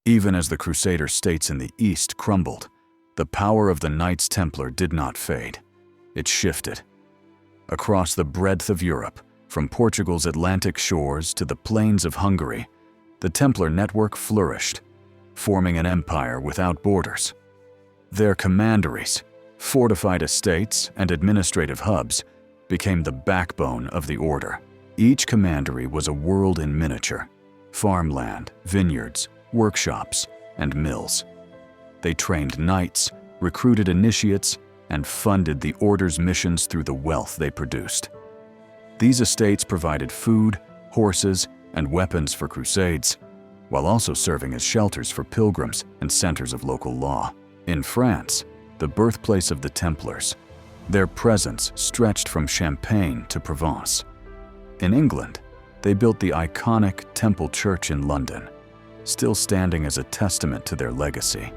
Even as the Crusader states in the East crumbled, the power of the Knights Templar did not fade. It shifted. Across the breadth of Europe, from Portugal's Atlantic shores to the plains of Hungary, the Templar network flourished, forming an empire without borders. Their commanderies, fortified estates, and administrative hubs became the backbone of the order. Each commandery was a world in miniature: farmland, vineyards, workshops, and mills. They trained knights, recruited initiates, and funded the order's missions through the wealth they produced. These estates provided food, horses, and weapons for crusades, while also serving as shelters for pilgrims and centers of local law. In France, the birthplace of the Templars, their presence stretched from Champagne to Provence. In England, they built the iconic Temple Church in London, still standing as a testament to their legacy.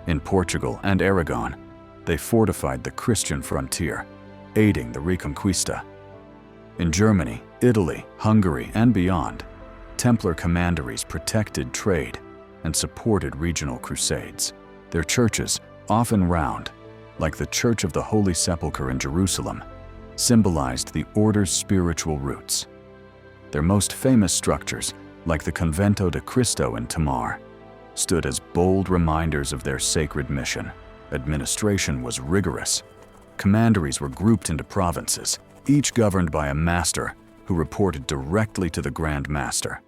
In Portugal and Aragon, they fortified the Christian frontier, aiding the Reconquista. In Germany, Italy, Hungary, and beyond, Templar commanderies protected trade and supported regional crusades. Their churches, often round, like the Church of the Holy Sepulchre in Jerusalem, symbolized the order's spiritual roots. Their most famous structures, like the Convento de Cristo in Tamar, stood as bold reminders of their sacred mission. Administration was rigorous. Commanderies were grouped into provinces, each governed by a master who reported directly to the Grand Master.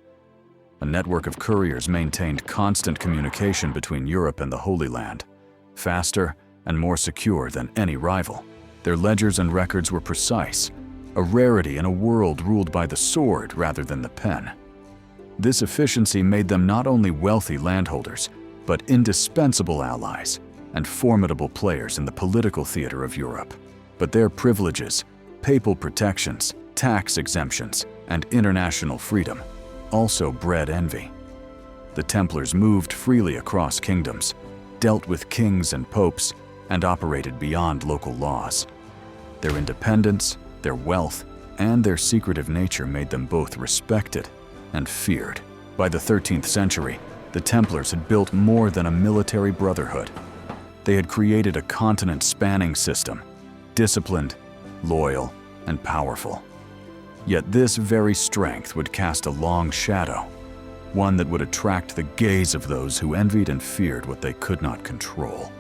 A network of couriers maintained constant communication between Europe and the Holy Land, faster and more secure than any rival. Their ledgers and records were precise, a rarity in a world ruled by the sword rather than the pen. This efficiency made them not only wealthy landholders, but indispensable allies and formidable players in the political theater of Europe. But their privileges, papal protections, tax exemptions, and international freedom also bred envy. The Templars moved freely across kingdoms, dealt with kings and popes, and operated beyond local laws. Their independence, their wealth, and their secretive nature made them both respected and feared. By the 13th century, the Templars had built more than a military brotherhood. They had created a continent-spanning system, disciplined, loyal, and powerful. Yet this very strength would cast a long shadow, one that would attract the gaze of those who envied and feared what they could not control.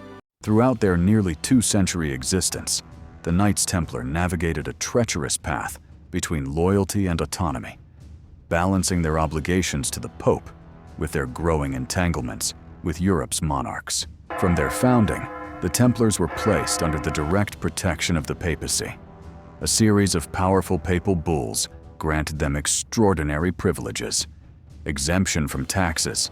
Throughout their nearly two-century existence, the Knights Templar navigated a treacherous path between loyalty and autonomy, balancing their obligations to the Pope with their growing entanglements with Europe's monarchs. From their founding, the Templars were placed under the direct protection of the papacy. A series of powerful papal bulls granted them extraordinary privileges: exemption from taxes,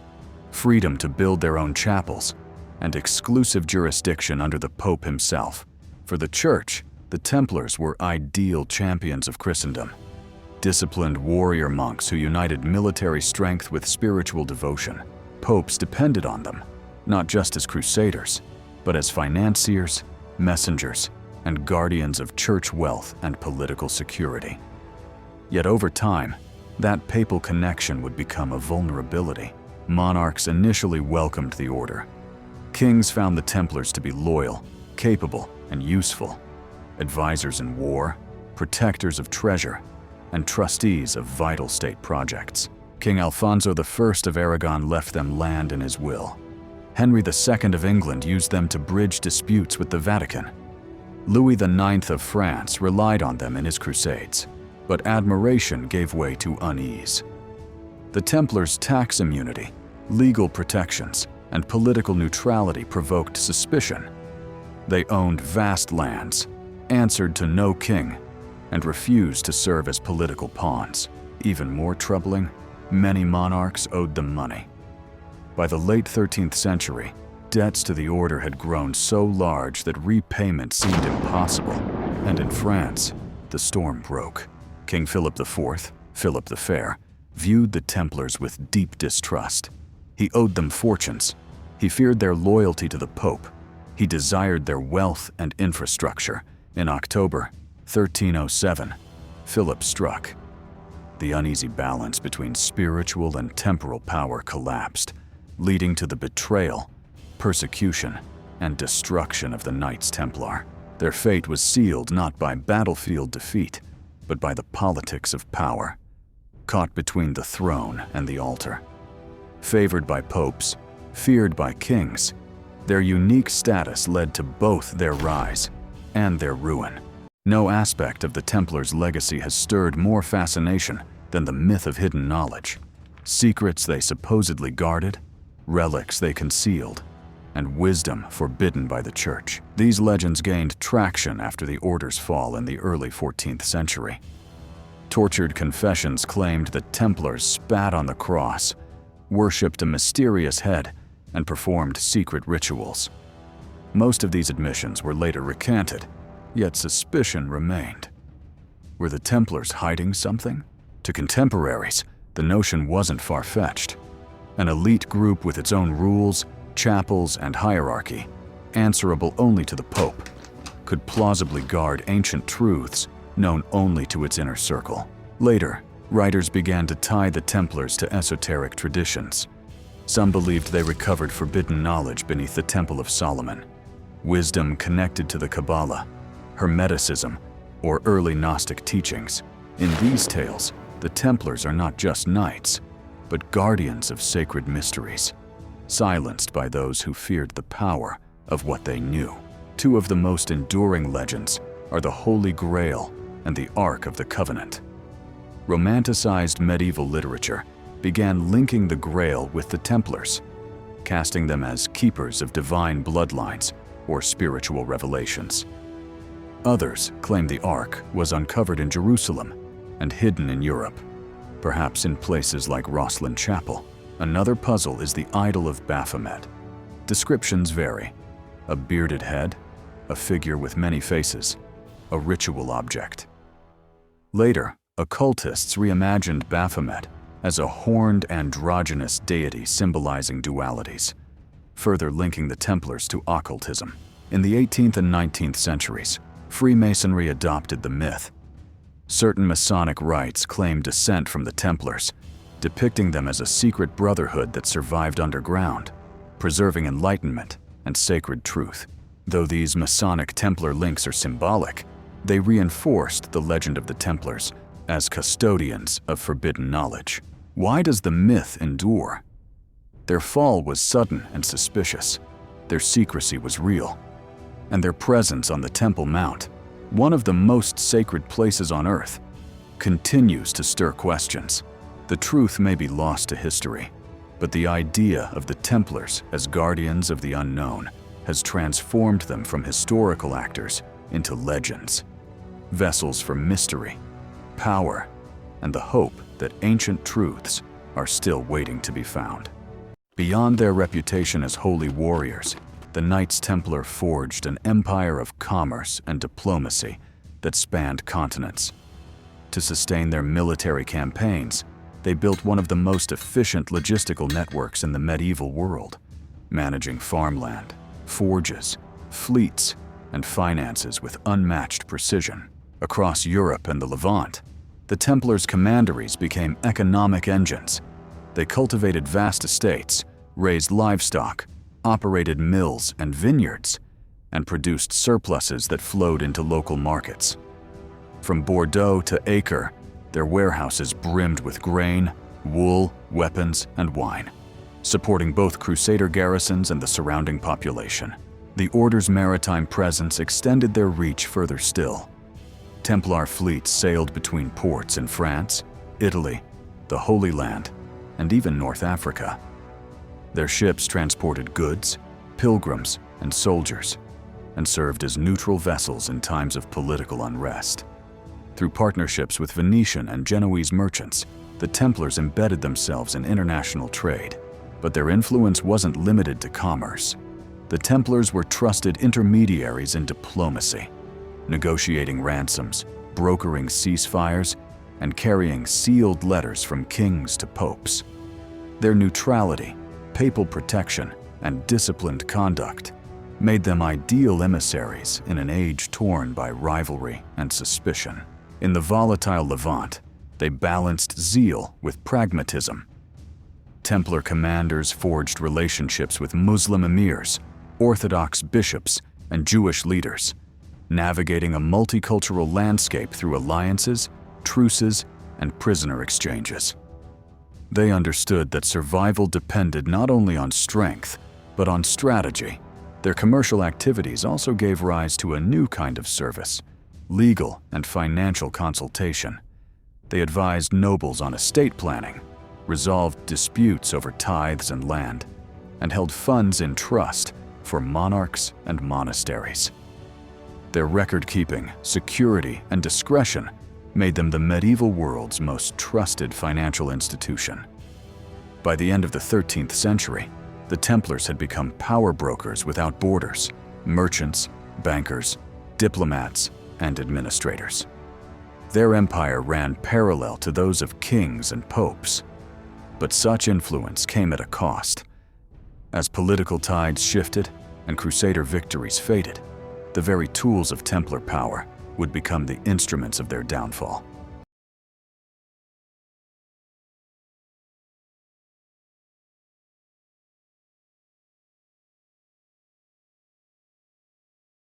freedom to build their own chapels, and exclusive jurisdiction under the Pope himself. For the Church, the Templars were ideal champions of Christendom, disciplined warrior monks who united military strength with spiritual devotion. Popes depended on them, not just as crusaders, but as financiers, messengers, and guardians of church wealth and political security. Yet over time, that papal connection would become a vulnerability. Monarchs initially welcomed the order. Kings found the Templars to be loyal, capable, and useful, advisors in war, protectors of treasure, and trustees of vital state projects. King Alfonso I of Aragon left them land in his will. Henry II of England used them to bridge disputes with the Vatican. Louis IX of France relied on them in his Crusades, but admiration gave way to unease. The Templars' tax immunity, legal protections, and political neutrality provoked suspicion. They owned vast lands, answered to no king, and refused to serve as political pawns. Even more troubling, many monarchs owed them money. By the late 13th century, debts to the order had grown so large that repayment seemed impossible, and in France, the storm broke. King Philip IV, Philip the Fair, viewed the Templars with deep distrust. He owed them fortunes. He feared their loyalty to the Pope. He desired their wealth and infrastructure. In October 1307, Philip struck. The uneasy balance between spiritual and temporal power collapsed, leading to the betrayal, persecution, and destruction of the Knights Templar. Their fate was sealed not by battlefield defeat, but by the politics of power, caught between the throne and the altar. Favored by popes, feared by kings, their unique status led to both their rise and their ruin. No aspect of the Templars' legacy has stirred more fascination than the myth of hidden knowledge. Secrets they supposedly guarded, relics they concealed, and wisdom forbidden by the Church. These legends gained traction after the Order's fall in the early 14th century. Tortured confessions claimed that Templars spat on the cross, worshipped a mysterious head, and performed secret rituals. Most of these admissions were later recanted, yet suspicion remained. Were the Templars hiding something? To contemporaries, the notion wasn't far-fetched. An elite group with its own rules, chapels, and hierarchy, answerable only to the Pope, could plausibly guard ancient truths known only to its inner circle. Later, writers began to tie the Templars to esoteric traditions. Some believed they recovered forbidden knowledge beneath the Temple of Solomon, wisdom connected to the Kabbalah, Hermeticism, or early Gnostic teachings. In these tales, the Templars are not just knights, but guardians of sacred mysteries, silenced by those who feared the power of what they knew. Two of the most enduring legends are the Holy Grail and the Ark of the Covenant. Romanticized medieval literature began linking the Grail with the Templars, casting them as keepers of divine bloodlines or spiritual revelations. Others claim the Ark was uncovered in Jerusalem and hidden in Europe, perhaps in places like Rosslyn Chapel. Another puzzle is the Idol of Baphomet. Descriptions vary: a bearded head, a figure with many faces, a ritual object. Later, occultists reimagined Baphomet as a horned androgynous deity symbolizing dualities, further linking the Templars to occultism. In the 18th and 19th centuries, Freemasonry adopted the myth. Certain Masonic rites claimed descent from the Templars, depicting them as a secret brotherhood that survived underground, preserving enlightenment and sacred truth. Though these Masonic Templar links are symbolic, they reinforced the legend of the Templars as custodians of forbidden knowledge. Why does the myth endure? Their fall was sudden and suspicious, their secrecy was real, and their presence on the Temple Mount, one of the most sacred places on earth, continues to stir questions. The truth may be lost to history, but the idea of the Templars as guardians of the unknown has transformed them from historical actors into legends, vessels for mystery, power, and the hope that ancient truths are still waiting to be found. Beyond their reputation as holy warriors, the Knights Templar forged an empire of commerce and diplomacy that spanned continents. To sustain their military campaigns, they built one of the most efficient logistical networks in the medieval world, managing farmland, forges, fleets, and finances with unmatched precision. Across Europe and the Levant, the Templars' commanderies became economic engines. They cultivated vast estates, raised livestock, operated mills and vineyards, and produced surpluses that flowed into local markets. From Bordeaux to Acre, their warehouses brimmed with grain, wool, weapons, and wine, supporting both Crusader garrisons and the surrounding population. The Order's maritime presence extended their reach further still. Templar fleets sailed between ports in France, Italy, the Holy Land, and even North Africa. Their ships transported goods, pilgrims, and soldiers, and served as neutral vessels in times of political unrest. Through partnerships with Venetian and Genoese merchants, the Templars embedded themselves in international trade, but their influence wasn't limited to commerce. The Templars were trusted intermediaries in diplomacy, negotiating ransoms, brokering ceasefires, and carrying sealed letters from kings to popes. Their neutrality, papal protection, and disciplined conduct made them ideal emissaries in an age torn by rivalry and suspicion. In the volatile Levant, they balanced zeal with pragmatism. Templar commanders forged relationships with Muslim emirs, Orthodox bishops, and Jewish leaders, navigating a multicultural landscape through alliances, truces, and prisoner exchanges. They understood that survival depended not only on strength, but on strategy. Their commercial activities also gave rise to a new kind of service: legal and financial consultation. They advised nobles on estate planning, resolved disputes over tithes and land, and held funds in trust for monarchs and monasteries. Their record-keeping, security, and discretion made them the medieval world's most trusted financial institution. By the end of the 13th century, the Templars had become power brokers without borders, merchants, bankers, diplomats, and administrators. Their empire ran parallel to those of kings and popes. But such influence came at a cost. As political tides shifted and Crusader victories faded, the very tools of Templar power would become the instruments of their downfall.